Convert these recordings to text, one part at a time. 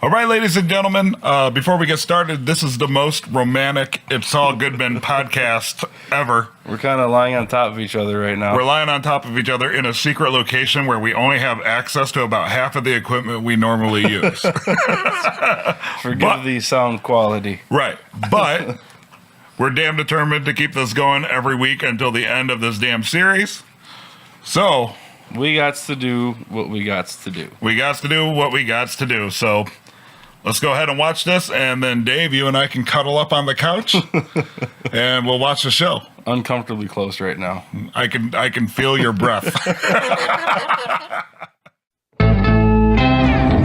All right, ladies and gentlemen, before we get started, this is the most romantic It's All Good Men podcast ever. We're kind of lying on top of each other right now. We're lying on top of each other in a secret location where we only have access to about half of the equipment we normally use. Forgive the sound quality. Right, but we're damn determined to keep this going every week until the end of this damn series. So we gots to do what we gots to do. We gots to do what we gots to do. So let's go ahead and watch this, and then Dave, you and I can cuddle up on the couch, and we'll watch the show. Uncomfortably close right now. I can feel your breath. Your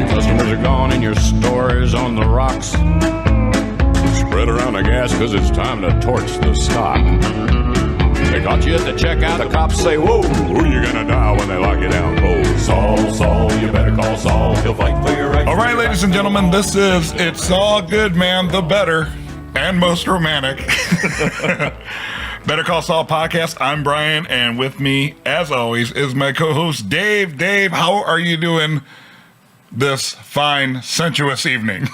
customers are gone and your store is on the rocks. Spread around the gas because it's time to torch the stock. They caught you at the checkout. The cops say, whoa, who you gonna die when they lock you down? Oh, Saul, you better call Saul. He'll fight for your rights. All right, ladies and gentlemen, this is It's All Good Man, the better and most romantic Better Call Saul podcast. I'm Brian, and with me, as always, is my co-host, Dave. Dave, how are you doing this fine, sensuous evening?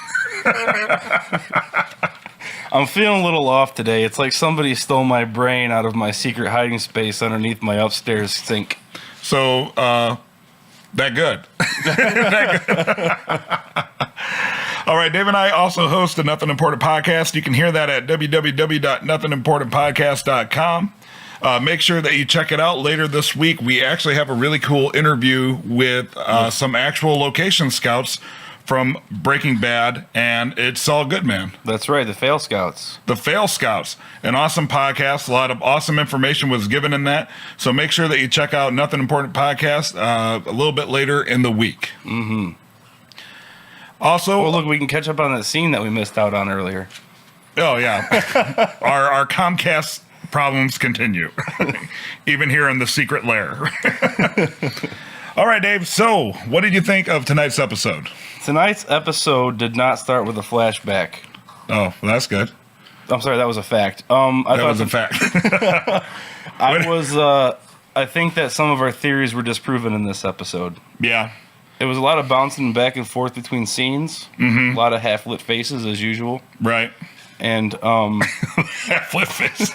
I'm feeling a little off today. It's like somebody stole my brain out of my secret hiding space underneath my upstairs sink. So, that good. All right, Dave and I also host a Nothing Important podcast. You can hear that at www.nothingimportantpodcast.com. Make sure that you check it out later this week. We actually have a really cool interview with some actual location scouts from Breaking Bad, and It's All Good Man. That's right, the Fail Scouts. The Fail Scouts, an awesome podcast. A lot of awesome information was given in that. So make sure that you check out Nothing Important Podcast a little bit later in the week. Mm-hmm. Also, look, we can catch up on that scene that we missed out on earlier. Oh, yeah. Our Comcast problems continue, even here in the secret lair. All right, Dave. So, what did you think of tonight's episode? Tonight's episode did not start with a flashback. Oh, well, that's good. I'm sorry, that was a fact. That was a fact. I think that some of our theories were disproven in this episode. Yeah. It was a lot of bouncing back and forth between scenes. Mm-hmm. A lot of half-lit faces, as usual. Right. And, half-lit face.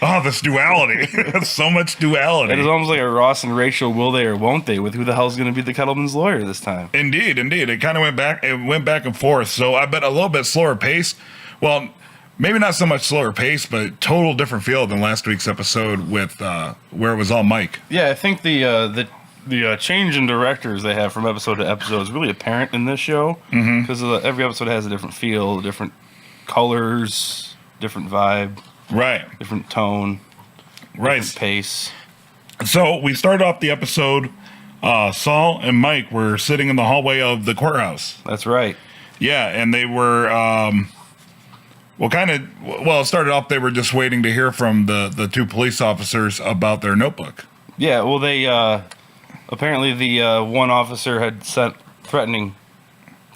Oh, this duality. So much duality. It is almost like a Ross and Rachel will they or won't they with who the hell's going to be the Kettleman's lawyer this time. Indeed. It kind of went back and forth. So I bet a little bit slower pace. Well, maybe not so much slower pace, but total different feel than last week's episode with where it was all Mike. Yeah, I think the change in directors they have from episode to episode is really apparent in this show because every episode has a different feel, different colors, different vibe. Right. Different tone. Right. Different pace. So we started off the episode, Saul and Mike were sitting in the hallway of the courthouse. That's right. Yeah, and they were, it started off they were just waiting to hear from the two police officers about their notebook. Yeah, well, they, apparently the one officer had sent threatening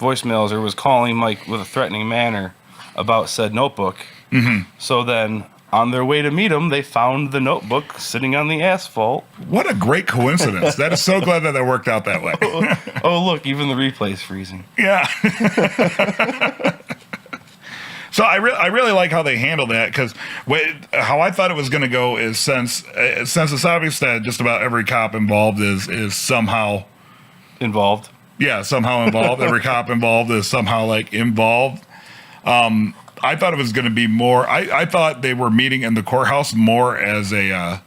voicemails or was calling Mike with a threatening manner about said notebook. Mm-hmm. So then, on their way to meet him, they found the notebook sitting on the asphalt. What a great coincidence. That is so glad that worked out that way. Oh, look, even the replay's freezing. Yeah. So I really like how they handled that, because how I thought it was going to go is since it's obvious that just about every cop involved is somehow... Involved? Yeah, somehow involved. Every cop involved is somehow, involved. I thought it was going to be more... I thought they were meeting in the courthouse more as a...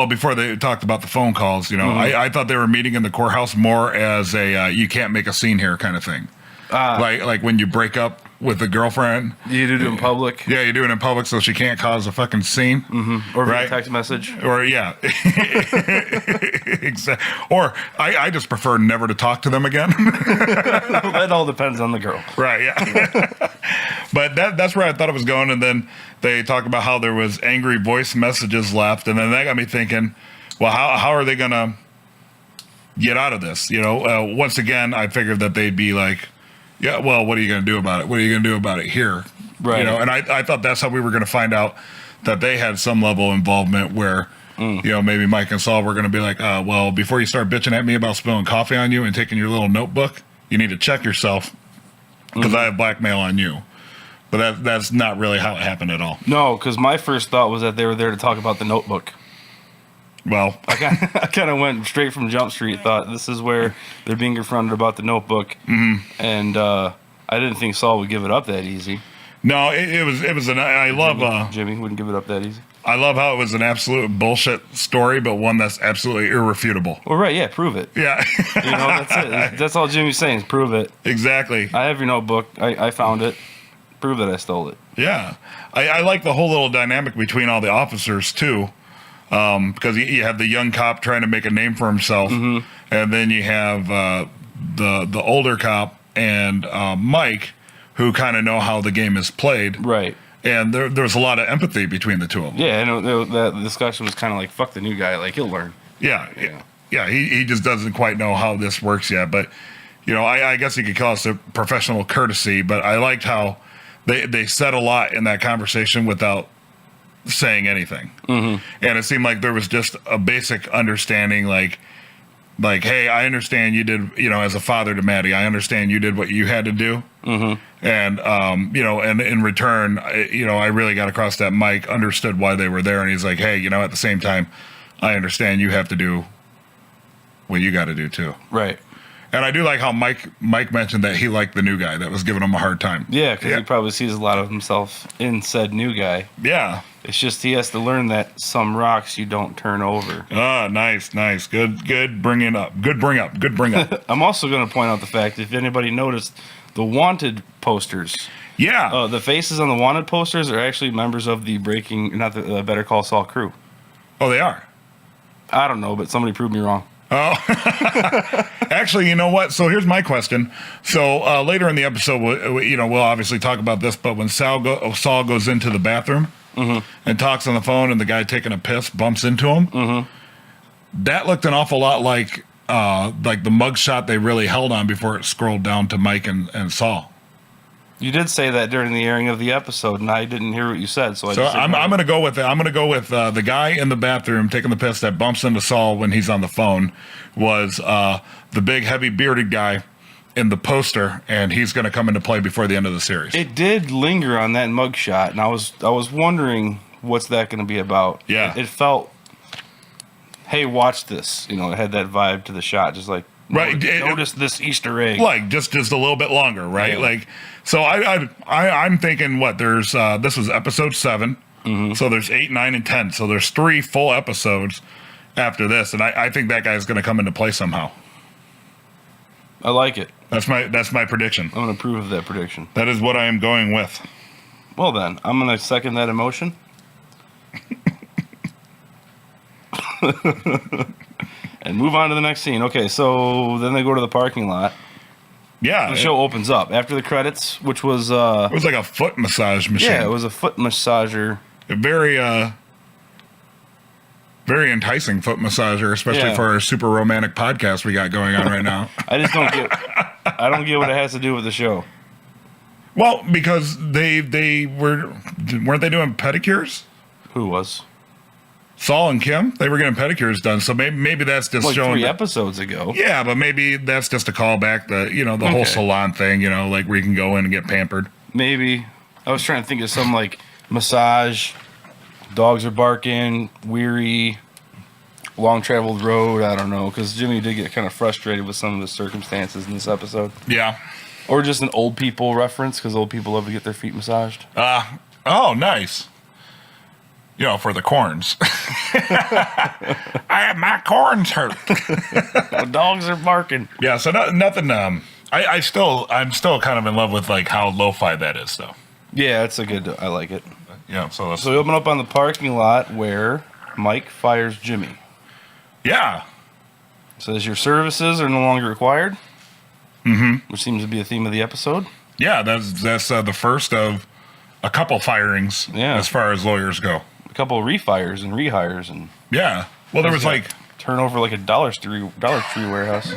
before they talked about the phone calls, I thought they were meeting in the courthouse more as a you can't make a scene here kind of thing. Like when you break up with a girlfriend. You do it in public. Yeah, you do it in public so she can't cause a fucking scene. Mm-hmm. Or via text message. Or, yeah. Exactly. Or I just prefer never to talk to them again. That all depends on the girl. Right, yeah. But that's where I thought it was going. And then they talk about how there was angry voice messages left. And then that got me thinking, well, how are they going to get out of this? Once again, I figured that they'd be like, yeah, well, what are you going to do about it? What are you going to do about it here? Right. And I thought that's how we were going to find out that they had some level of involvement where maybe Mike and Saul were going to be like, well, before you start bitching at me about spilling coffee on you and taking your little notebook, you need to check yourself because I have blackmail on you. But that's not really how it happened at all. No, because my first thought was that they were there to talk about the notebook. Well, I kind of went straight from Jump Street, thought this is where they're being confronted about the notebook. And I didn't think Saul would give it up that easy. no, it was I love Jimmy wouldn't give it up that easy. I love how it was an absolute bullshit story, but one that's absolutely irrefutable. Well, right, yeah, prove it. Yeah, That's it. That's all Jimmy's saying is prove it. exactly. I have your notebook. I found it. Prove that I stole it. Yeah, I like the whole little dynamic between all the officers too, because you have the young cop trying to make a name for himself, and then you have the older cop and Mike, who kind of know how the game is played. Right. And there's a lot of empathy between the two of them. Yeah, and the discussion was kind of like, fuck the new guy, like, he'll learn. Yeah. He just doesn't quite know how this works yet. But, I guess you could call it a professional courtesy. But I liked how they said a lot in that conversation without saying anything. And it seemed like there was just a basic understanding, like, hey, I understand you did, as a father to Maddie, I understand you did what you had to do. And, and in return, I really got across that Mike understood why they were there. And he's like, hey, at the same time, I understand you have to do what you got to do too. Right. And I do like how Mike mentioned that he liked the new guy that was giving him a hard time. Yeah, because he probably sees a lot of himself in said new guy. Yeah. It's just he has to learn that some rocks you don't turn over. Ah, nice. Good bringing up. Good bring up. I'm also going to point out the fact, if anybody noticed, the wanted posters. Yeah. The faces on the wanted posters are actually members of the Better Call Saul crew. Oh, they are? I don't know, but somebody proved me wrong. Oh, actually, you know what? So here's my question. So later in the episode, we'll obviously talk about this, but when Saul goes into the bathroom and talks on the phone, and the guy taking a piss bumps into him, that looked an awful lot like the mugshot they really held on before it scrolled down to Mike and Saul. You did say that during the airing of the episode, and I didn't hear what you said. So I'm going to go with it. I'm going to go with the guy in the bathroom taking the piss that bumps into Saul when he's on the phone was the big, heavy, bearded guy in the poster, and he's going to come into play before the end of the series. It did linger on that mugshot, and I was wondering what's that going to be about. Yeah. It felt, hey, watch this. It had that vibe to the shot, just like, right. Notice this Easter egg. Like just a little bit longer, right? Yeah. Like, so I'm thinking there's this was episode 7, so there's 8, 9, and 10. So there's 3 full episodes after this, and I think that guy's going to come into play somehow. I like it. That's my prediction. I'm going to approve of that prediction. That is what I am going with. Well then, I'm going to second that emotion. And move on to the next scene. Okay, so then they go to the parking lot. Yeah. The show opens up after the credits, which was it was like a foot massage machine. Yeah, it was a foot massager. A very enticing foot massager, especially for our super romantic podcast we got going on right now. I just don't get what it has to do with the show. Well, because weren't they doing pedicures? Who was? Saul and Kim, they were getting pedicures done, so maybe that's just like showing 3 episodes ago. Yeah, but maybe that's just a callback, the whole salon thing, like where you can go in and get pampered. Maybe. I was trying to think of some like massage, dogs are barking, weary, long traveled road. I don't know, because Jimmy did get kind of frustrated with some of the circumstances in this episode. Yeah. Or just an old people reference, because old people love to get their feet massaged. Oh, nice. For the corns. My corns hurt. The dogs are barking. Yeah, so nothing. I'm still kind of in love with like how lo-fi that is, though. Yeah, it's I like it. Yeah, so we open up on the parking lot where Mike fires Jimmy. Yeah. Says your services are no longer required. Which seems to be a theme of the episode. Yeah, that's the first of a couple firings. Yeah. As far as lawyers go. A couple of refires and rehires and yeah. Well, there was like turnover like a Dollar Tree warehouse.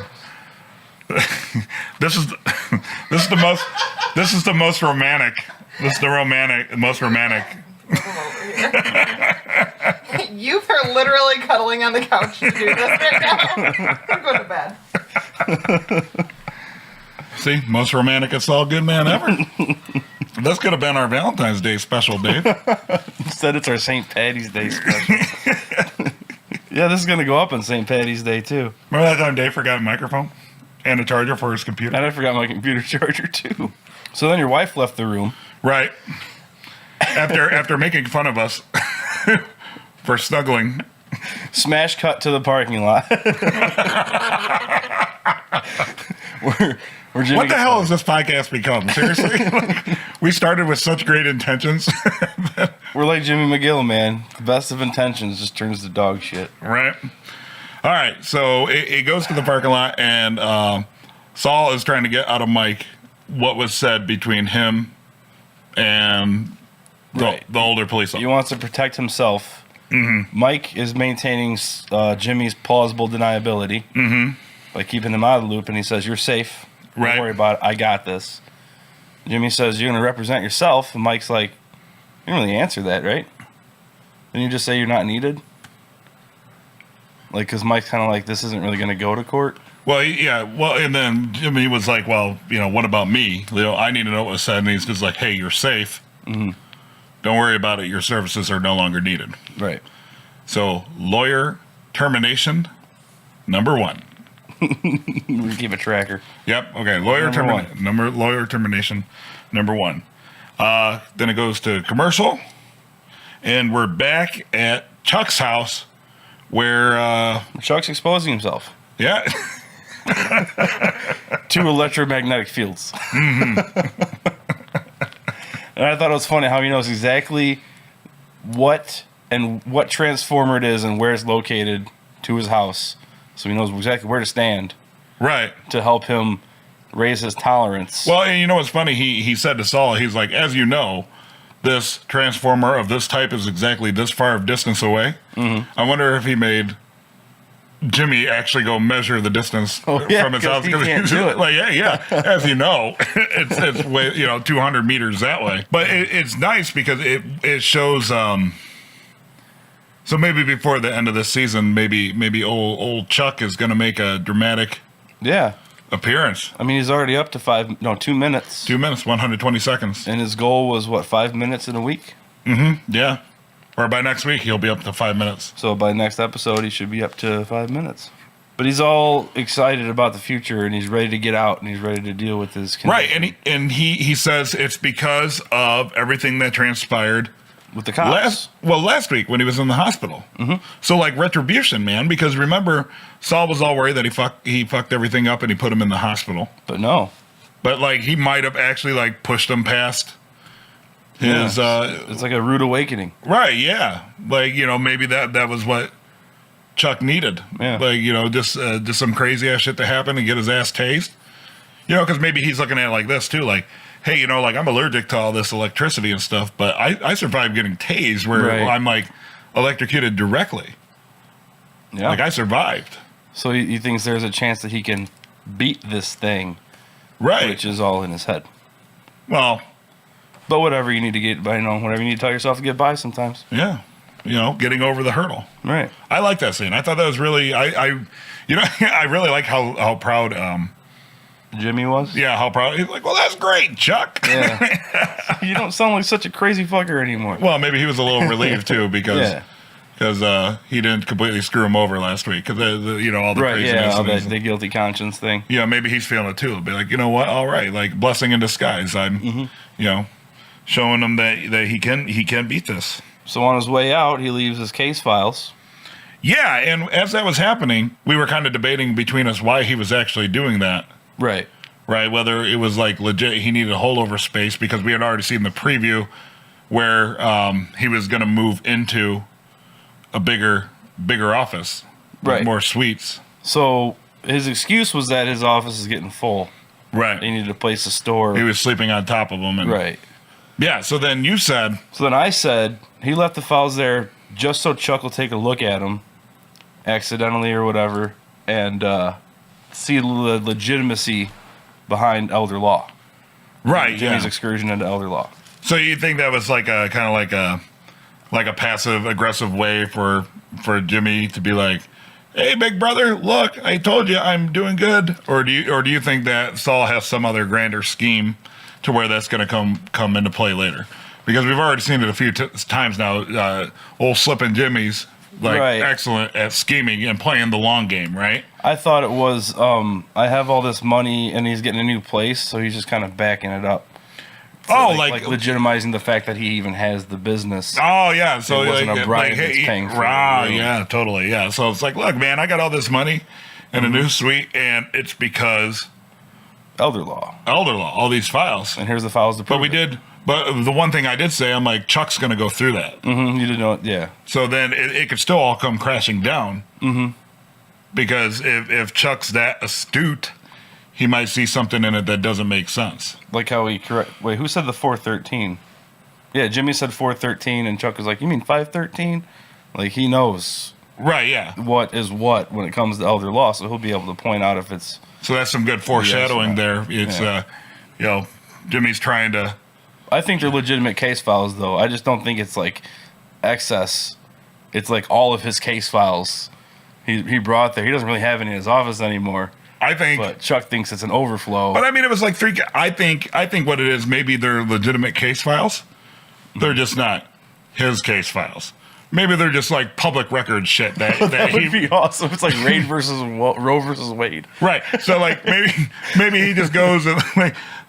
This is the most romantic. This is the most romantic You are literally cuddling on the couch to do this right now. Go to bed. See, most romantic It's All Good Man ever. This could have been our Valentine's Day special, Dave. Instead, it's our St. Patty's Day special. Yeah, this is going to go up on St. Patty's Day, too. Remember that time Dave forgot a microphone and a charger for his computer? And I forgot my computer charger, too. So then your wife left the room. Right. After making fun of us for snuggling. Smash cut to the parking lot. where Jimmy What the hell has this podcast become? Seriously? We started with such great intentions. We're like Jimmy McGill, man. The best of intentions just turns to dog shit. Right. All right. So it goes to the parking lot, and Saul is trying to get out of Mike what was said between him and the older police officer. He wants to protect himself. Mm-hmm. Mike is maintaining Jimmy's plausible deniability by keeping him out of the loop, and he says, "You're safe. Don't worry about it. I got this." Jimmy says, "You're going to represent yourself." And Mike's like, "You didn't really answer that, right? Didn't you just say you're not needed?" Like, because Mike's kind of like, this isn't really going to go to court. Well, yeah. Well, and then Jimmy was like, "Well, what about me? I need to know what was said." And he's just like, "Hey, you're safe. Mm-hmm. Don't worry about it. Your services are no longer needed." Right. So, lawyer termination, number 1. We keep a tracker. Yep. Okay. Lawyer termination, number 1. Then it goes to commercial, and we're back at Chuck's house, where Chuck's exposing himself. Yeah. To electromagnetic fields. Mm-hmm. And I thought it was funny how he knows exactly what transformer it is and where it's located to his house. So he knows exactly where to stand. Right. To help him raise his tolerance. Well, and you know what's funny? He said to Saul, he's like, "As you know, this transformer of this type is exactly this far of distance away." Mm-hmm. I wonder if he made Jimmy actually go measure the distance from his house, because he can't do it. Like, yeah. As you know, it's way 200 meters that way. But it's nice because it shows. So maybe before the end of this season, maybe old Chuck is going to make a dramatic appearance. I mean, he's already up to 2 minutes. 2 minutes, 120 seconds. And his goal was 5 minutes in a week? Mm-hmm. Yeah. Or by next week, he'll be up to 5 minutes. So by next episode, he should be up to 5 minutes. But he's all excited about the future, and he's ready to get out, and he's ready to deal with his condition. Right, and he says it's because of everything that transpired with the cops. Last week when he was in the hospital. Mm-hmm. So like retribution, man. Because remember, Saul was all worried that he fucked everything up and he put him in the hospital. But no. But like he might have actually like pushed him past his. It's like a rude awakening. Right. Yeah. Like maybe that was what Chuck needed. Yeah. Like just some crazy ass shit to happen and get his ass tased. Because maybe he's looking at it like this too, like, hey, like I'm allergic to all this electricity and stuff, but I survived getting tased where I'm like electrocuted directly. Yeah. Like I survived. So he thinks there's a chance that he can beat this thing. Right. Which is all in his head. Well. But whatever you need to get by, whatever you need to tell yourself to get by sometimes. Yeah. Getting over the hurdle. Right. I like that scene. I thought that was really, I really like how proud, Jimmy was? Yeah, how proud. He's like, well, that's great, Chuck. Yeah. You don't sound like such a crazy fucker anymore. Well, maybe he was a little relieved, too, because he didn't completely screw him over last week. Because, all the craziness. All the guilty conscience thing. Yeah, maybe he's feeling it, too. He'll be like, you know what? All right. Like, blessing in disguise. I'm, showing him that he can beat this. So on his way out, he leaves his case files. Yeah, and as that was happening, we were kind of debating between us why he was actually doing that. Right. Whether it was like legit, he needed a holdover space because we had already seen the preview where he was going to move into a bigger office, with more suites. So his excuse was that his office is getting full. Right. He needed a place to store. He was sleeping on top of them. Right. Yeah. So then you said. So then I said he left the files there just so Chuck will take a look at them, accidentally or whatever, and see the legitimacy behind elder law. Right. Jimmy's excursion into elder law. So you think that was like a kind of like like a passive aggressive way for Jimmy to be like, "Hey, big brother, look, I told you I'm doing good," or do you think that Saul has some other grander scheme to where that's going to come into play later? Because we've already seen it a few times now. Old Slippin' Jimmy's like excellent at scheming and playing the long game, right? I thought it was, I have all this money and he's getting a new place, so he's just kind of backing it up. So like legitimizing the fact that he even has the business. Oh yeah, so it wasn't a bride that's paying for it. Yeah, totally. Yeah, so it's like, look, man, I got all this money and a new suite, and it's because elder law, all these files, and here's the files to prove. But the one thing I did say, I'm like, Chuck's going to go through that. Mm-hmm, you didn't know it, yeah. So then it could still all come crashing down. Mm-hmm. Because if Chuck's that astute, he might see something in it that doesn't make sense. Like how wait, who said the 413? Yeah, Jimmy said 413, and Chuck was like, you mean 513? Like, he knows. Right, yeah. What is what when it comes to elder law, so he'll be able to point out if it's... So that's some good foreshadowing there. It's, Jimmy's trying to... I think they're legitimate case files, though. I just don't think it's like excess. It's like all of his case files he brought there. He doesn't really have any in his office anymore. I think, but Chuck thinks it's an overflow. But I mean, it was like three. I think what it is. Maybe they're legitimate case files. They're just not his case files. Maybe they're just like public record shit that would be awesome. It's like Roe versus Wade. Right. So like maybe he just goes and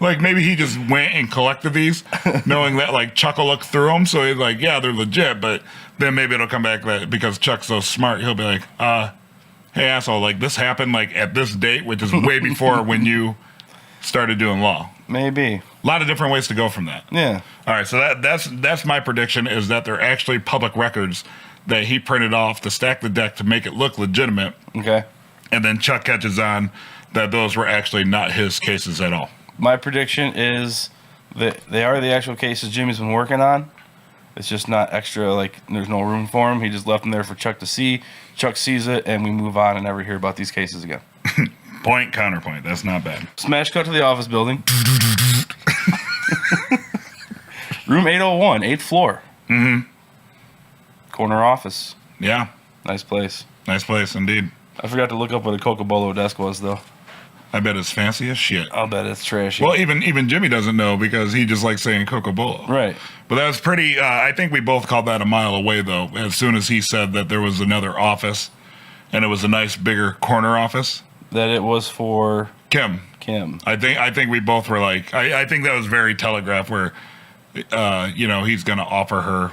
like maybe he just went and collected these, knowing that like Chuck will look through them. So he's like, yeah, they're legit. But then maybe it'll come back that because Chuck's so smart, he'll be like, hey asshole, like this happened like at this date, which is way before when you started doing law. Maybe. A lot of different ways to go from that. Yeah. All right, so that's my prediction, is that they're actually public records that he printed off to stack the deck to make it look legitimate. Okay. And then Chuck catches on that those were actually not his cases at all. My prediction is that they are the actual cases Jimmy's been working on. It's just not extra, like there's no room for him. He just left them there for Chuck to see. Chuck sees it, and we move on and never hear about these cases again. Point, counterpoint. That's not bad. Smash cut to the office building. Room 801, 8th floor. Mm-hmm. Corner office. Yeah. Nice place. Nice place, indeed. I forgot to look up what a Cocobolo desk was, though. I bet it's fancy as shit. I'll bet it's trashy. Well, even Jimmy doesn't know because he just likes saying Cocobolo. Right. But that was pretty... I think we both called that a mile away, though, as soon as he said that there was another office, and it was a nice, bigger corner office. That it was for... Kim. I think we both were like... I think that was very telegraphed where... he's going to offer her.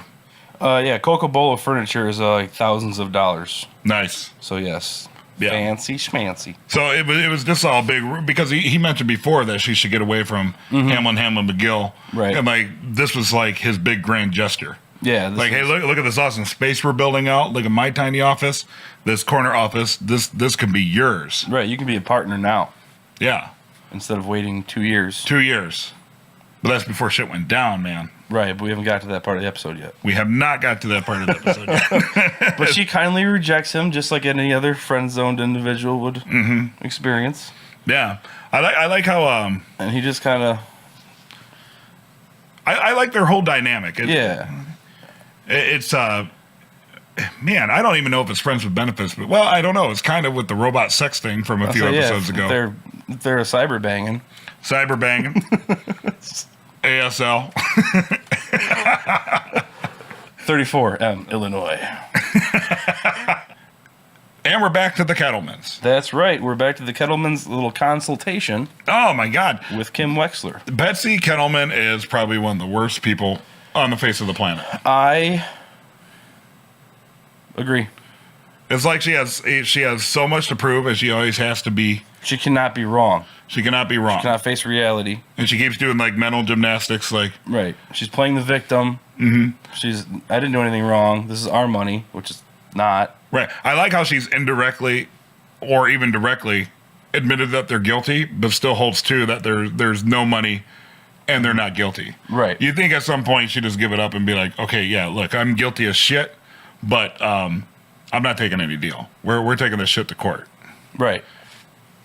Yeah, Cocobolo furniture is like thousands of dollars. Nice. So yes, yeah. Fancy schmancy. So it was just all big because he mentioned before that she should get away from Hamlin McGill. Right. And like this was like his big grand gesture. Yeah. Like, hey, look at this awesome space we're building out. Look at my tiny office, this corner office. This can be yours. Right. You can be a partner now. Yeah. Instead of waiting 2 years. 2 years. But that's before shit went down, man. Right, but we haven't got to that part of the episode yet. We have not got to that part of the episode yet. But she kindly rejects him, just like any other friend-zoned individual would experience. Yeah. I like how... and he just kind of... I like their whole dynamic. It's... man, I don't even know if it's friends with benefits, but, well, I don't know. It's kind of with the robot sex thing from a few episodes ago. They're a cyber banging. Cyber banging. ASL. 34M, Illinois. And we're back to the Kettlemans. That's right. We're back to the Kettlemans' little consultation. Oh, my God. With Kim Wexler. Betsy Kettleman is probably one of the worst people on the face of the planet. I agree. It's like she has so much to prove, as she always has to be. She cannot be wrong. She cannot be wrong. She cannot face reality. And she keeps doing like mental gymnastics, like right. She's playing the victim. Mm-hmm. I didn't do anything wrong. This is our money, which is not. Right. I like how she's indirectly, or even directly, admitted that they're guilty, but still holds to that there's no money, and they're not guilty. Right. You think at some point she'd just give it up and be like, okay, yeah, look, I'm guilty as shit, but I'm not taking any deal. We're taking this shit to court. Right.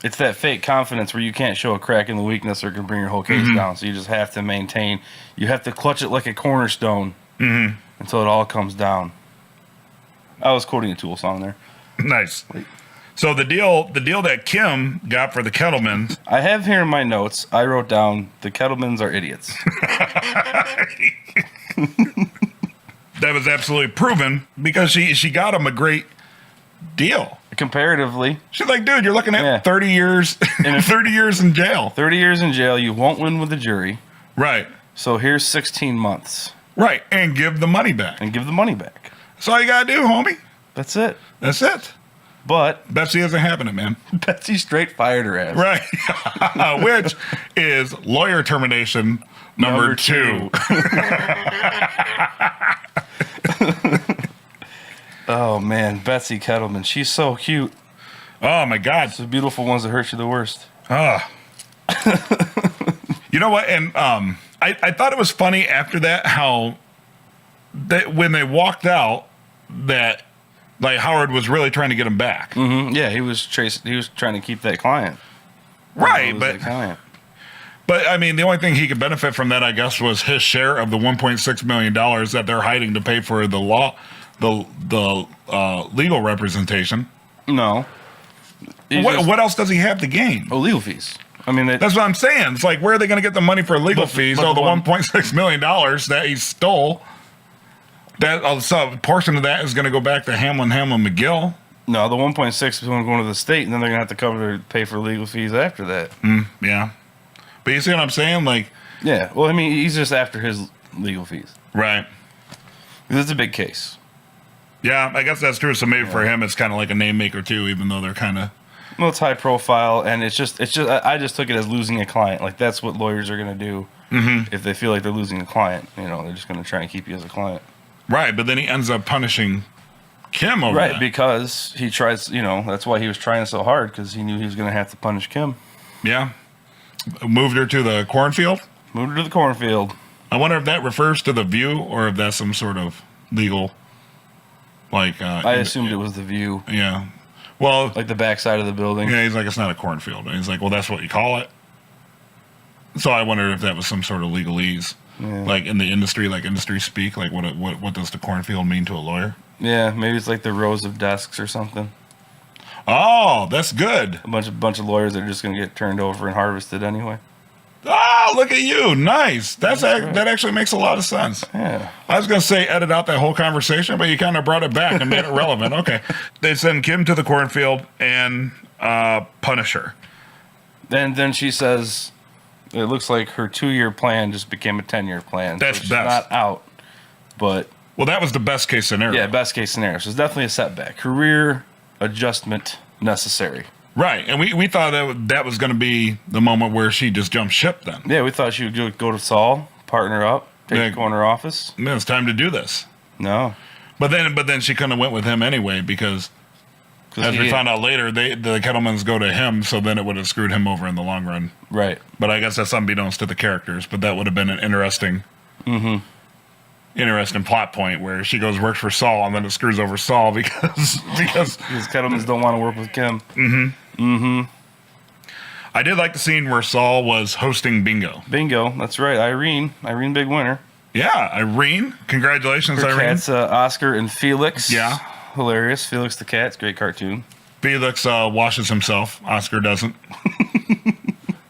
It's that fake confidence where you can't show a crack in the weakness or can bring your whole case down. So you just have to maintain. You have to clutch it like a cornerstone. Mm-hmm. until it all comes down. I was quoting a Tool song there. Nice. So the deal that Kim got for the Kettlemans. I have here in my notes, I wrote down, the Kettlemans are idiots. That was absolutely proven because she got him a great deal. Comparatively. She's like, dude, you're looking at 30 years 30 years in jail. 30 years in jail, you won't win with the jury. Right. So here's 16 months. Right. And give the money back. And give the money back. That's all you got to do, homie. That's it. That's it. But Betsy isn't having it, man. Betsy straight fired her ass. Right. Which is lawyer termination number 2. Oh, man. Betsy Kettleman. She's so cute. Oh, my God. It's the beautiful ones that hurt you the worst. You know what? And I thought it was funny after that how when they walked out that like Howard was really trying to get him back. Mm-hmm. Yeah, he was trying to keep that client. Right, but I mean, the only thing he could benefit from that, I guess, was his share of the $1.6 million that they're hiding to pay for the legal representation. No. What else does he have to gain? Oh, legal fees. I mean, that's what I'm saying. It's like, where are they going to get the money for legal fees? The $1.6 million that he stole. That so a portion of that is going to go back to Hamlin McGill. No, the 1.6 is going to the state, and then they're going to have to pay for legal fees after that. Yeah, but you see what I'm saying? Like, yeah. Well, I mean, he's just after his legal fees, right? This is a big case. Yeah, I guess that's true. So maybe for him, it's kind of like a name maker too, even though they're kind of. Well, it's high profile, and it's just. I just took it as losing a client. Like that's what lawyers are going to do if they feel like they're losing a client. You know, they're just going to try and keep you as a client. Right, but then he ends up punishing Kim over that. Because he tries, that's why he was trying so hard, because he knew he was going to have to punish Kim. Yeah. Moved her to the cornfield? Moved her to the cornfield. I wonder if that refers to the View or if that's some sort of legal, like... I assumed it was the View. Yeah. Well... Like the backside of the building. Yeah, he's like, it's not a cornfield. And he's like, well, that's what you call it. So I wondered if that was some sort of legalese. Yeah. Like in the industry, like industry speak, like what does the cornfield mean to a lawyer? Yeah, maybe it's like the rows of desks or something. Oh, that's good. A bunch of lawyers that are just going to get turned over and harvested anyway. Oh, look at you. Nice. That actually makes a lot of sense. Yeah. I was going to say edit out that whole conversation, but you kind of brought it back and made it relevant. Okay. They send Kim to the cornfield and punish her. Then she says... It looks like her 2-year plan just became a 10-year plan. That's best. Not out, but... Well, that was the best case scenario. Yeah, best case scenario. So it's definitely a setback. Career adjustment necessary. Right, and we thought that was going to be the moment where she just jumped ship then. Yeah, we thought she would go to Saul, partner up, take the corner office. Man, it's time to do this. No. But then she couldn't have went with him anyway because... As we found out later, the Kettlemans go to him, so then it would have screwed him over in the long run. Right. But I guess that's unbeknownst to the characters. But that would have been an interesting plot point where she goes works for Saul, and then it screws over Saul because Kettlemans don't want to work with Kim. I did like the scene where Saul was hosting bingo. Bingo, that's right. Irene, big winner. Yeah, Irene. Congratulations, Her Irene. cats, Oscar and Felix. Yeah. Hilarious. Felix the cat's great cartoon. Felix washes himself. Oscar doesn't.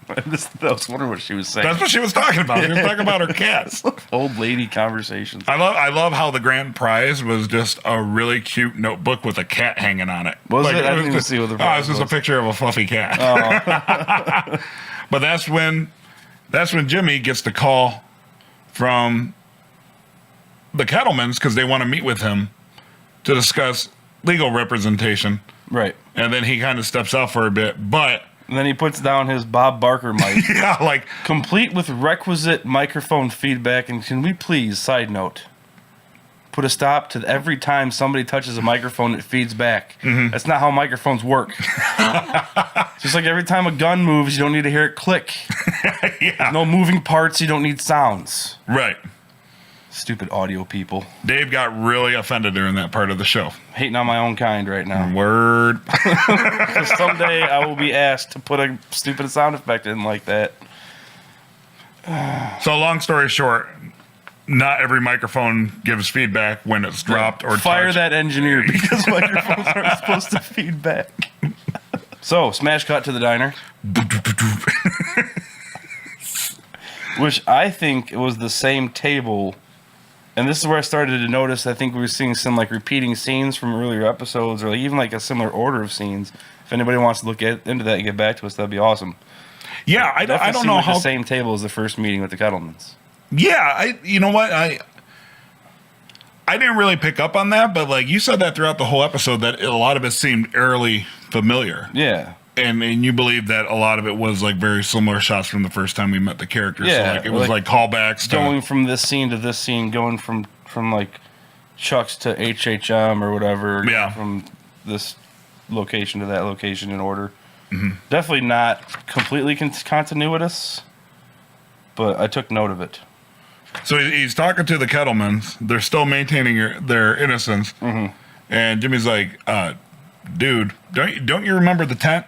I was wondering what she was saying. That's what she was talking about. She was talking about her cats. Old lady conversations. I love how the grand prize was just a really cute notebook with a cat hanging on it. Was it? I didn't even see what the prize was. It was just a picture of a fluffy cat. Oh. But that's when Jimmy gets the call from the Kettlemans because they want to meet with him to discuss legal representation. Right. And then he kind of steps out for a bit, but... And then he puts down his Bob Barker mic. Yeah, like... Complete with requisite microphone feedback, and can we please, side note, put a stop to every time somebody touches a microphone, it feeds back. That's not how microphones work. Just like every time a gun moves, you don't need to hear it click. Yeah. No moving parts, you don't need sounds. Right. Stupid audio people. Dave got really offended during that part of the show. Hating on my own kind right now. Word. Because someday I will be asked to put a stupid sound effect in like that. So long story short, not every microphone gives feedback when it's dropped or fire touched. that engineer because microphones aren't supposed to feedback. So, smash cut to the diner. Which I think it was the same table. And this is where I started to notice, I think we were seeing some like repeating scenes from earlier episodes, or like even like a similar order of scenes. If anybody wants to look into that and get back to us, that'd be awesome. Yeah, I don't know like how the same table as the first meeting with the Kettlemans. Yeah, you know what? I didn't really pick up on that, but like you said that throughout the whole episode that a lot of it seemed eerily familiar. Yeah. And you believe that a lot of it was like very similar shots from the first time we met the characters. Yeah, So like it was like callbacks to going from this scene to this scene, going from like Chuck's to HHM or whatever. Yeah. From this location to that location in order. Mm-hmm. Definitely not completely continuous, but I took note of it. So he's talking to the Kettlemans. They're still maintaining their innocence. Mm-hmm. And Jimmy's like, dude, don't you remember the tent?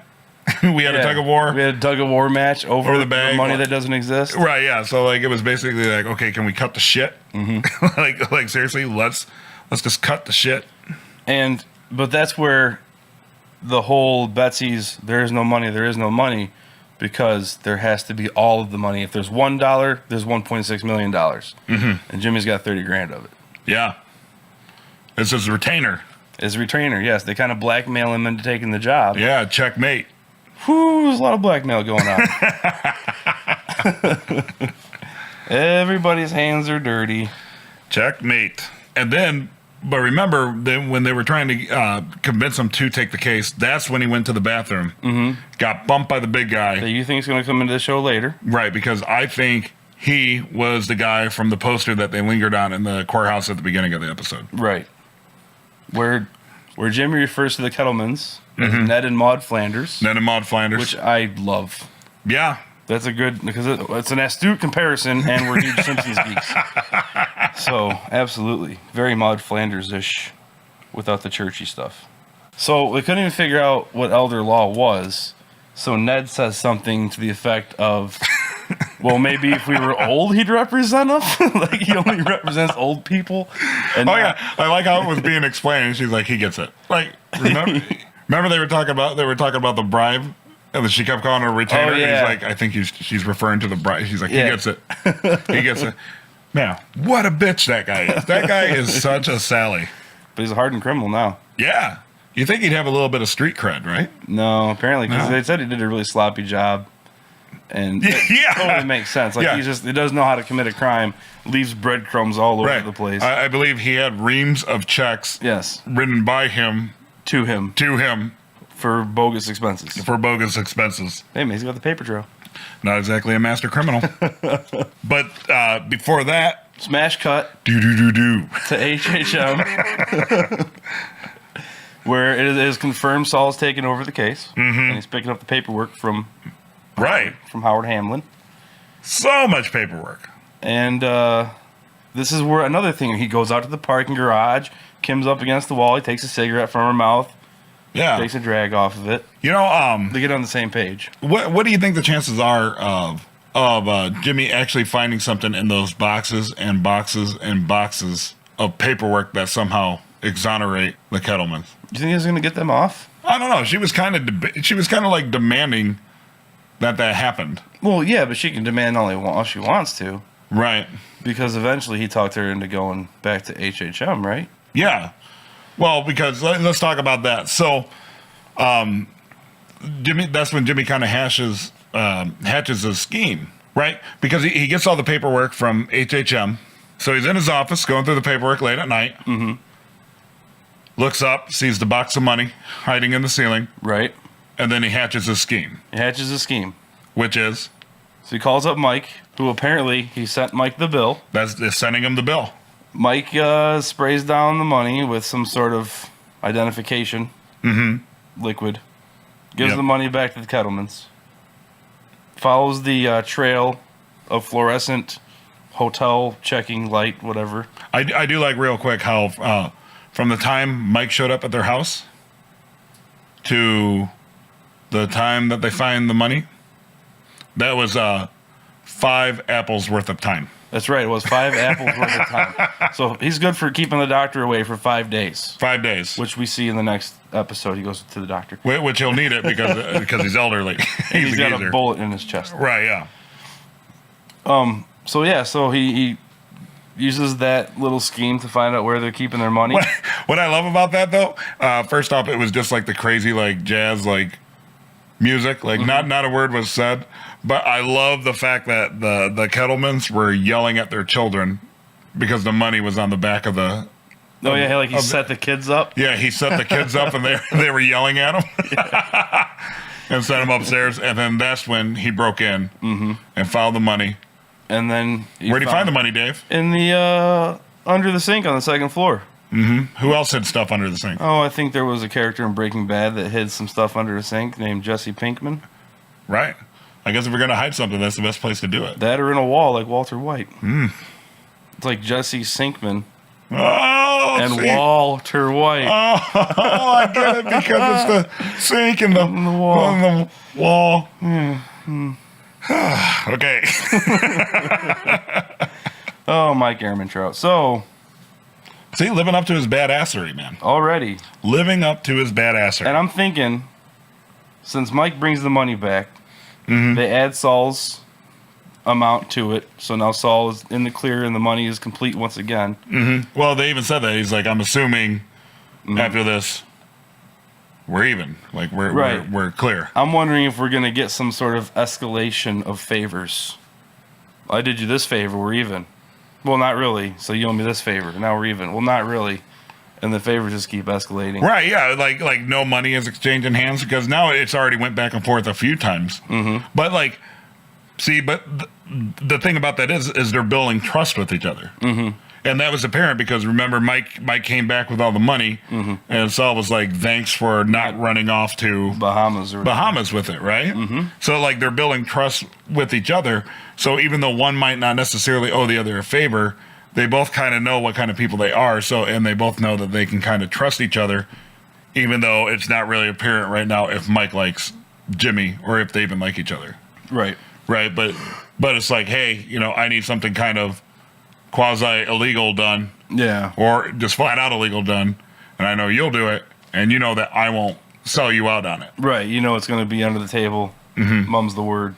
We had a tug of war. We had a tug of war match over the bag. money that doesn't exist. Right, yeah. So like it was basically like, okay, can we cut the shit? Mm-hmm. like seriously, let's just cut the shit. But that's where the whole Betsy's there is no money because there has to be all of the money. If there's $1, there's $1.6 million. Mm-hmm. And Jimmy's got 30 grand of it. Yeah. It's his retainer. His retainer, yes. They kind of blackmail him into taking the job. Yeah, checkmate. Whew, there's a lot of blackmail going on. Everybody's hands are dirty. Checkmate. And then, but remember, then when they were trying to convince him to take the case, that's when he went to the bathroom, got bumped by the big guy. That you think is going to come into the show later. Right, because I think he was the guy from the poster that they lingered on in the courthouse at the beginning of the episode. Right. Where Jimmy refers to the Kettlemans as Ned and Maud Flanders. Ned and Maud Flanders. Which I love. Yeah. That's a good, because it's an astute comparison, and we're huge Simpsons geeks. So, absolutely. Very Maud Flanders-ish without the churchy stuff. So, we couldn't even figure out what elder law was. So, Ned says something to the effect of, well, maybe if we were old, he'd represent us? Like, he only represents old people? And yeah. I like how it was being explained. She's like, he gets it. Like, remember they were talking about the bribe? And then she kept calling her retainer. Oh, yeah. And he's like, I think she's referring to the bribe. She's like, he gets it. He gets it. Man, what a bitch that guy is. That guy is such a Sally. But he's a hardened criminal now. Yeah. You think he'd have a little bit of street cred, right? No, apparently, because they said he did a really sloppy job. And it totally makes sense. Like, he doesn't know how to commit a crime, leaves breadcrumbs all over the place. I believe he had reams of checks written by him to him for bogus expenses. Hey, man, he's got the paper trail. Not exactly a master criminal. But before that... Smash cut. To HHM. Where it is confirmed Saul's taking over the case. Mm-hmm. And he's picking up the paperwork from Howard Hamlin. So much paperwork. And this is where another thing. He goes out to the parking garage. Kim's up against the wall. He takes a cigarette from her mouth. Yeah. Takes a drag off of it. You know, they get on the same page. What do you think the chances are of Jimmy actually finding something in those boxes and boxes and boxes of paperwork that somehow exonerate the Kettlemans? Do you think he's going to get them off? I don't know. She was kind of like demanding that happened. Well, yeah, but she can demand all she wants to. Right. Because eventually he talked her into going back to HHM, right? Yeah. Well, because let's talk about that. So, that's when Jimmy kind of hatches his scheme, right? Because he gets all the paperwork from HHM. So he's in his office going through the paperwork late at night. Mm-hmm. Looks up, sees the box of money hiding in the ceiling. Right. And then he hatches his scheme. Which is? So he calls up Mike, who apparently he sent Mike the bill. That's sending him the bill. Mike sprays down the money with some sort of identification liquid. Gives the money back to the Kettlemans. Follows the trail of fluorescent hotel checking light, whatever. I do like real quick how from the time Mike showed up at their house to the time that they find the money, that was 5 apples worth of time. That's right. It was 5 apples worth of time. So he's good for keeping the doctor away for 5 days. 5 days. Which we see in the next episode. He goes to the doctor. Which he'll need it because he's elderly. He's got geezer. a bullet in his chest. Right, yeah. So he uses that little scheme to find out where they're keeping their money. What I love about that, though, first off, it was just like the crazy, like, jazz, like, music. Like, not a word was said. But I love the fact that the Kettlemans were yelling at their children because the money was on the back of the... Oh, yeah, like he set the kids up? Yeah, he set the kids up and they were yelling at him and sent him upstairs. And then that's when he broke in and found the money. And then... Where'd he find the money, Dave? In the... under the sink on the second floor. Who else hid stuff under the sink? Oh, I think there was a character in Breaking Bad that hid some stuff under the sink named Jesse Pinkman. Right. I guess if we're going to hide something, that's the best place to do it. That or in a wall like Walter White. It's like Jesse Sinkman and see? Okay. Walter White. Oh, I get it because it's the sink and the wall. On the wall. Okay. Oh, Mike Ehrmantraut. So... See, living up to his badassery, man. Already. Living up to his badassery. And I'm thinking, since Mike brings the money back, they add Saul's amount to it. So now Saul is in the clear and the money is complete once again. Well, they even said that. He's like, I'm assuming after this, we're even. Like, we're clear. I'm wondering if we're going to get some sort of escalation of favors. I did you this favor, we're even. Well, not really. So you owe me this favor. Now we're even. Well, not really. And the favors just keep escalating. Right, yeah. Like no money is exchanging hands because now it's already went back and forth a few times. But, like, see, but the thing about that is they're building trust with each other. And that was apparent because, remember, Mike came back with all the money, and Saul was like, thanks for not running off to Bahamas with it, right? So, like, they're building trust with each other. So even though one might not necessarily owe the other a favor, they both kind of know what kind of people they are. So, and they both know that they can kind of trust each other, even though it's not really apparent right now if Mike likes Jimmy or if they even like each other. Right. Right. But it's like, hey, I need something kind of quasi illegal done. Yeah. Or just flat out illegal done. And I know you'll do it. And you know that I won't sell you out on it. Right. You know it's going to be under the table. Mum's the word.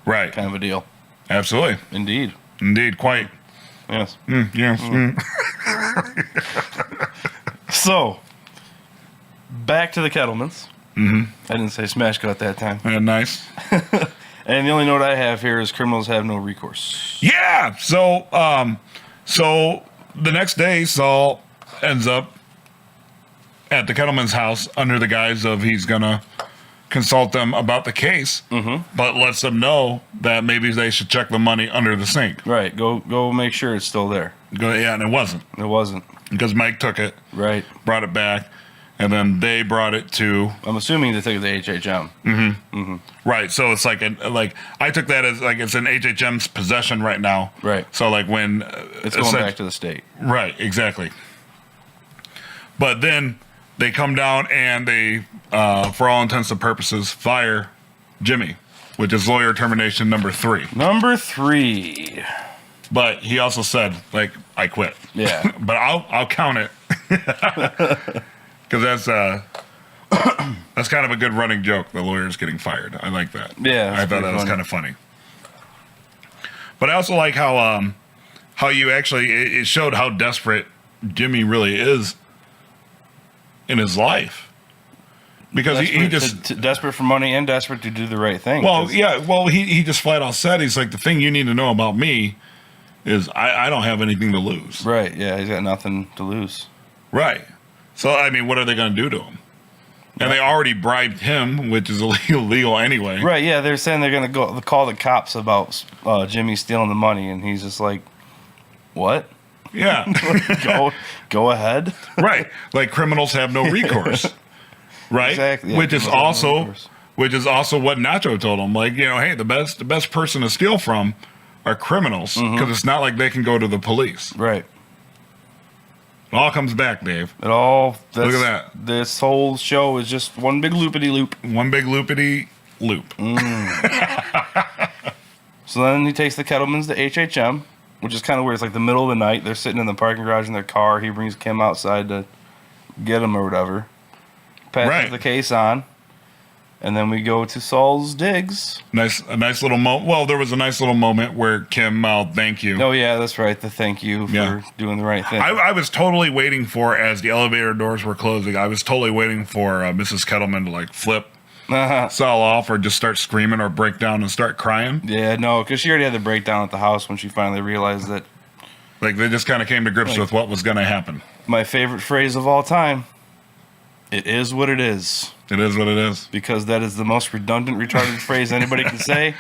Right. Kind of a deal. Absolutely. Indeed. Quite. Yes. Yes. So, back to the Kettlemans. I didn't say smash cut that time. Nice. And the only note I have here is criminals have no recourse. Yeah. So the next day, Saul ends up at the Kettleman's house under the guise of he's gonna consult them about the case, but lets them know that maybe they should check the money under the sink. Right. Go make sure it's still there. Yeah, and it wasn't. It wasn't. Because Mike took it. Right. Brought it back, and then they brought it to... I'm assuming they took it to HHM. Right, so it's like I took that as like it's in HHM's possession right now. Right. So like when... it's going back to the state. Right, exactly. But then they come down and they, for all intents and purposes, fire Jimmy, which is lawyer termination number 3. Number 3. But he also said, like, I quit. Yeah. But I'll count it. Because that's kind of a good running joke. The lawyer's getting fired. I like that. Yeah. I thought that was kind of funny. But I also like how you actually, it showed how desperate Jimmy really is in his life. Because he just... desperate for money and desperate to do the right thing. Well, yeah. Well, he just flat out said, he's like, the thing you need to know about me is I don't have anything to lose. Right, yeah. He's got nothing to lose. Right. So, I mean, what are they going to do to him? And they already bribed him, which is illegal anyway. Right, yeah. They're saying they're going to go call the cops about Jimmy stealing the money, and he's just like, what? Yeah. Go ahead. Right. Like criminals have no recourse. Right? Exactly. Yeah, which is also what Nacho told him. Like, hey, the best person to steal from are criminals because it's not like they can go to the police. Right. It all comes back, Dave. Look at that. This whole show is just one big loopity-loop. One big loopity-loop. So then he takes the Kettlemans to HHM, which is kind of weird. It's like the middle of the night. They're sitting in the parking garage in their car. He brings Kim outside to get him or whatever. Passes the case on. And then we go to Saul's digs. A nice little moment. Well, there was a nice little moment where Kim mouthed thank you. Oh, yeah, that's right. The thank you for doing the right thing. I was totally waiting for, as the elevator doors were closing, I was totally waiting for Mrs. Kettleman to, like, flip Saul off or just start screaming or break down and start crying. Yeah, no, because she already had the breakdown at the house when she finally realized that. Like, they just kind of came to grips with what was going to happen. My favorite phrase of all time. It is what it is. It is what it is. Because that is the most redundant, retarded phrase anybody can say.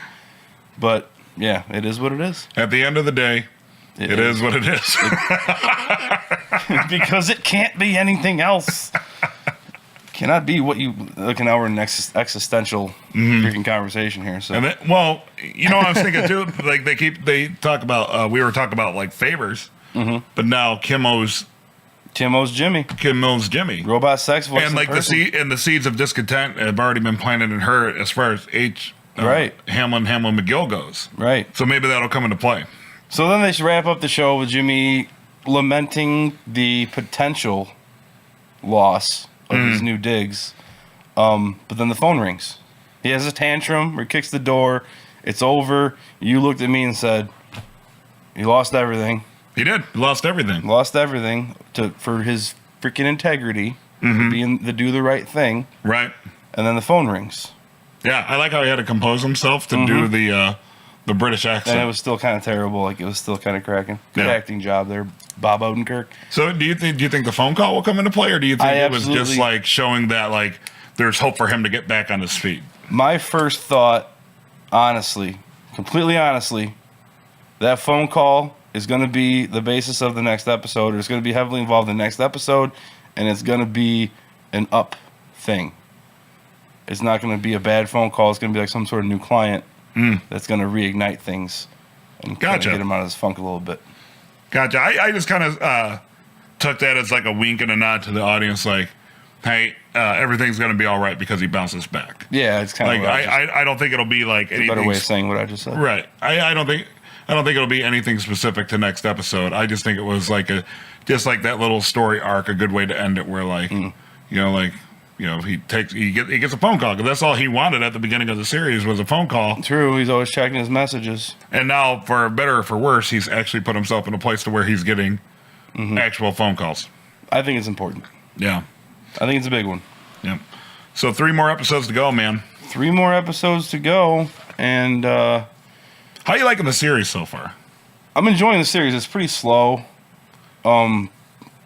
But, yeah, it is what it is. At the end of the day, it is what it is. Because it can't be anything else. Cannot be what you... Look, now we're in an existential freaking conversation here. So. And then, well, you know what I was thinking, too? Like, they talk about... we were talking about, like, favors. But now Kim owes Jimmy. Robot sex voice. And like the seeds of discontent have already been planted in her as far as Hamlin McGill goes. Right. So maybe that'll come into play. So then they should wrap up the show with Jimmy lamenting the potential loss of his new digs. But then the phone rings. He has a tantrum or kicks the door. It's over. You looked at me and said, "You lost everything." He did. He lost everything. For his freaking integrity, to do the right thing. Right. And then the phone rings. Yeah, I like how he had to compose himself to do the British accent. And it was still kind of terrible. Like, it was still kind of cracking. Good acting job there, Bob Odenkirk. So do you think the phone call will come into play, or do you think it was just like showing that like there's hope for him to get back on his feet? My first thought, completely honestly, that phone call is going to be the basis of the next episode. It's going to be heavily involved in the next episode, and it's going to be an up thing. It's not going to be a bad phone call. It's going to be like some sort of new client that's going to reignite things and kind of get him out of his funk a little bit. Gotcha. I just kind of took that as like a wink and a nod to the audience, like, hey, everything's going to be all right because he bounces back. Yeah, it's kind of like I don't think it'll be like anything. A better way of saying what I just said. Right. I don't think it'll be anything specific to next episode. I just think it was like just like that little story arc, a good way to end it, where like he gets a phone call, because that's all he wanted at the beginning of the series was a phone call. True, he's always checking his messages. And now, for better or for worse, he's actually put himself in a place to where he's getting actual phone calls. I think it's important. Yeah, I think it's a big one. Yeah. So 3 more episodes to go, man. 3 more episodes to go, and how you liking the series so far? I'm enjoying the series. It's pretty slow.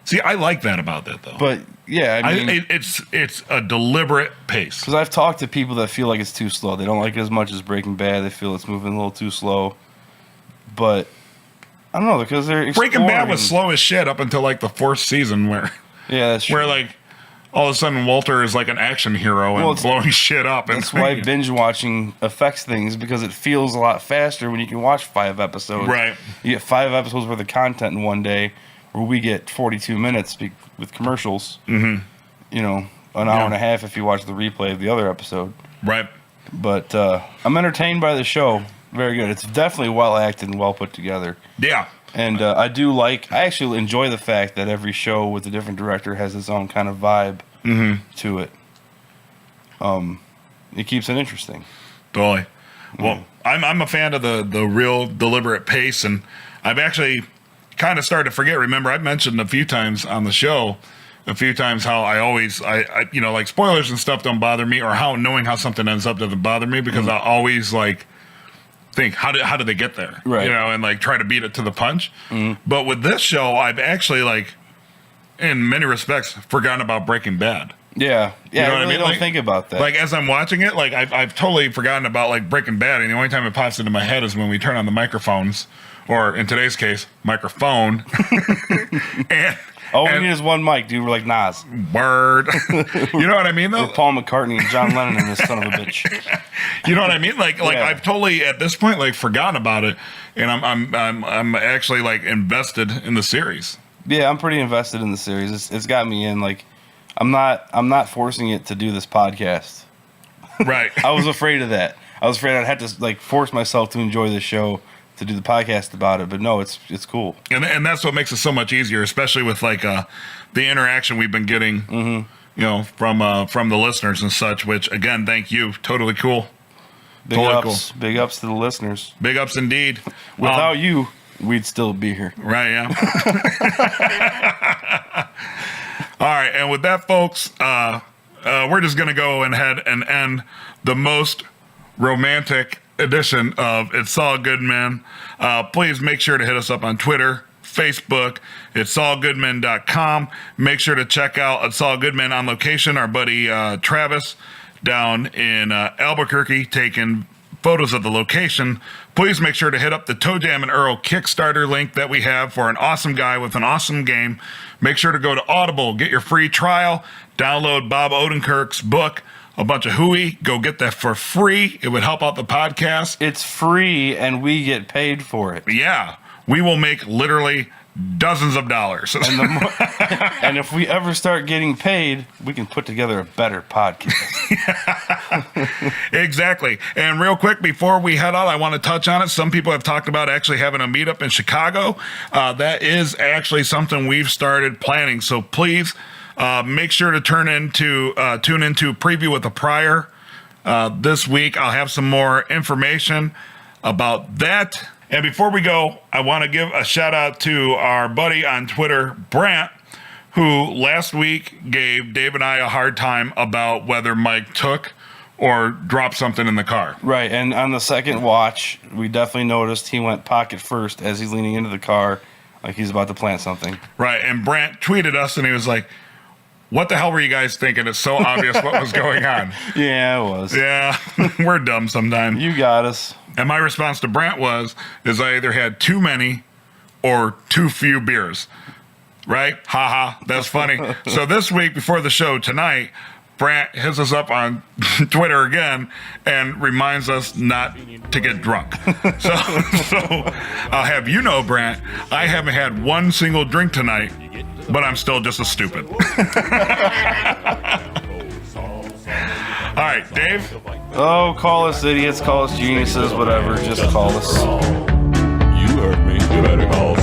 See, I like that about that, though. But yeah, I mean, it's a deliberate pace. Because I've talked to people that feel like it's too slow. They don't like it as much as Breaking Bad. They feel it's moving a little too slow. But I don't know, because they're exploring. Breaking Bad was slow as shit up until like the 4th season, where that's true. Where like all of a sudden Walter is like an action hero and blowing shit up. That's why binge watching affects things, because it feels a lot faster when you can watch 5 episodes. Right. You get 5 episodes worth of content in one day, where we get 42 minutes with commercials. You know, an hour and a half if you watch the replay of the other episode. Right. But I'm entertained by the show. Very good. It's definitely well acted and well put together. Yeah. And I actually enjoy the fact that every show with a different director has its own kind of vibe to it. It keeps it interesting. Totally. Well, I'm a fan of the real deliberate pace, and I've actually kind of started to forget. Remember, I've mentioned a few times on the show, how I always, you know, like spoilers and stuff don't bother me, or how knowing how something ends up doesn't bother me, because I always like think how did they get there, right? You know, and like try to beat it to the punch. But with this show, I've actually like, in many respects, forgotten about Breaking Bad. Yeah, you know I really don't think about that. Like as I'm watching it, like I've totally forgotten about like Breaking Bad, and the only time it pops into my head is when we turn on the microphones, or in today's case, microphone. All we need is one mic, dude. We're like Nas. Word. You know what I mean, though? With Paul McCartney and John Lennon and this son of a bitch. You know what I mean? Like I've totally at this point like forgotten about it, and I'm actually like invested in the series. Yeah, I'm pretty invested in the series. It's got me in. Like, I'm not forcing it to do this podcast. Right. I was afraid of that. I was afraid I'd have to like force myself to enjoy the show to do the podcast about it. But no, it's cool. And that's what makes it so much easier, especially with like the interaction we've been getting, you know, from the listeners and such. Which again, thank you. Totally cool. Big ups to the listeners. Big ups indeed. Without you, we'd still be here. Right, yeah. All right, and with that, folks, we're just going to go ahead and end the most romantic edition of It's All Good Men. Please make sure to hit us up on Twitter, Facebook, itsallgoodmen.com. Make sure to check out It's All Good Men on location. Our buddy Travis down in Albuquerque taking photos of the location. Please make sure to hit up the Toe Jam and Earl Kickstarter link that we have for an awesome guy with an awesome game. Make sure to go to Audible, get your free trial, download Bob Odenkirk's book, A Bunch of Hooey. Go get that for free. It would help out the podcast. It's free, and we get paid for it. Yeah, we will make literally dozens of dollars. And if we ever start getting paid, we can put together a better podcast. Exactly. And real quick, before we head out, I want to touch on it. Some people have talked about actually having a meetup in Chicago. That is actually something we've started planning. So please make sure to tune into Preview with the Prior this week. I'll have some more information about that. And before we go, I want to give a shout out to our buddy on Twitter, Brant, who last week gave Dave and I a hard time about whether Mike took or dropped something in the car. Right, and on the second watch, we definitely noticed he went pocket first as he's leaning into the car like he's about to plant something. Right, and Brant tweeted us and he was like, what the hell were you guys thinking? It's so obvious what was going on. Yeah, it was. Yeah, we're dumb sometimes. You got us. And my response to Brant is I either had too many or too few beers. Right? Ha, that's funny. So this week before the show tonight, Brant hits us up on Twitter again and reminds us not to get drunk. So I'll have you know, Brant, I haven't had one single drink tonight, but I'm still just as stupid. All right, Dave? Oh, call us idiots, call us geniuses, whatever. Just call us. You heard me. You better call